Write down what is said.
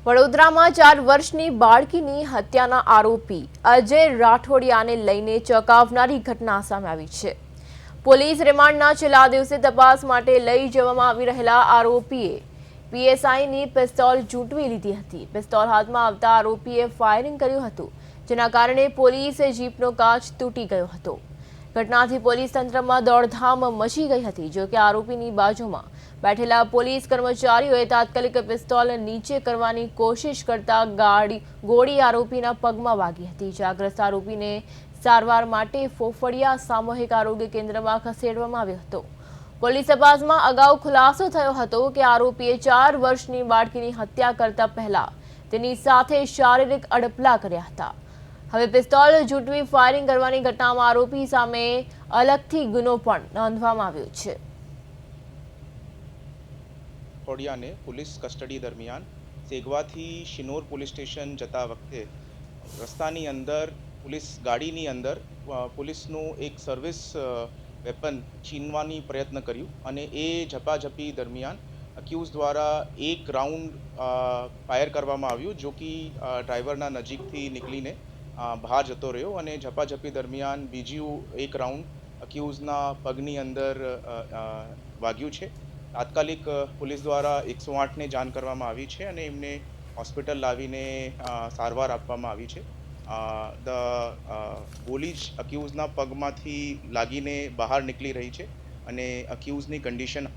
વડોદરામાં 4 વર્ષની બાળકીની હત્યાના આરોપી અજય રાઠોડિયાને લઈને ચોંકાવનારી ઘટના સામે આવી છે। પોલીસ રિમાન્ડના છેલ્લા દિવસે તપાસ માટે લઈ જવામાં આવી રહેલા આરોપીએ પીએસઆઈની પિસ્તોલ ઝૂંટવી લીધી હતી। પિસ્તોલ હાથમાં આવતા આરોપીએ ફાયરિંગ કર્યું હતું, જેના કારણે પોલીસ જીપનો કાચ તૂટી ગયો હતો। ઘટનાથી પોલીસ તંત્રમાં દોડધામ મચી ગઈ હતી। જો કે આરોપીની બાજુમાં બેઠેલા પોલીસ કર્મચારીઓએ તાત્કાલિક પિસ્તોલ નીચે કરવાની કોશિશ કરતા ગોળી આરોપીના પગમાં વાગી હતી। ઇજાગ્રસ્ત આરોપીને સારવાર માટે ફોફડિયા સામૂહિક આરોગ્ય કેન્દ્રમાં ખસેડવામાં આવ્યો હતો। પોલીસ તપાસમાં અગાઉ ખુલાસો થયો હતો કે આરોપીએ 4 વર્ષની બાળકીની હત્યા કરતા પહેલા તેની સાથે શારીરિક અડપલા કર્યા હતા। હવે પિસ્તોલ ઝૂંટવી ફાયરિંગ કરવાની ઘટનામાં આરોપી સામે અલગથી ગુનો પણ નોંધવામાં આવ્યો છે। રાઠોડિયાને પોલીસ કસ્ટડી દરમિયાન સેગવાથી શિનોર પોલીસ સ્ટેશન જતા વખતે રસ્તાની અંદર પોલીસ ગાડીની અંદર પોલીસનું એક સર્વિસ વેપન છીનવાની પ્રયત્ન કર્યું અને એ ઝપાઝપી દરમિયાન અક્યુઝ દ્વારા એક રાઉન્ડ ફાયર કરવામાં આવ્યું, જો કે ડ્રાઈવરના નજીકથી નીકળીને બહાર જતો રહ્યો અને ઝપાઝપી દરમિયાન બીજું એક રાઉન્ડ અક્યુઝના પગની અંદર વાગ્યું છે। તાત્કાલિક પોલીસ દ્વારા 108ને જાણ કરવામાં આવી છે અને એમને હોસ્પિટલ લાવીને સારવાર આપવામાં આવી છે। ગોળી જ અક્યુઝના પગમાંથી લાગીને બહાર નીકળી રહી છે અને અક્યુઝની કન્ડિશન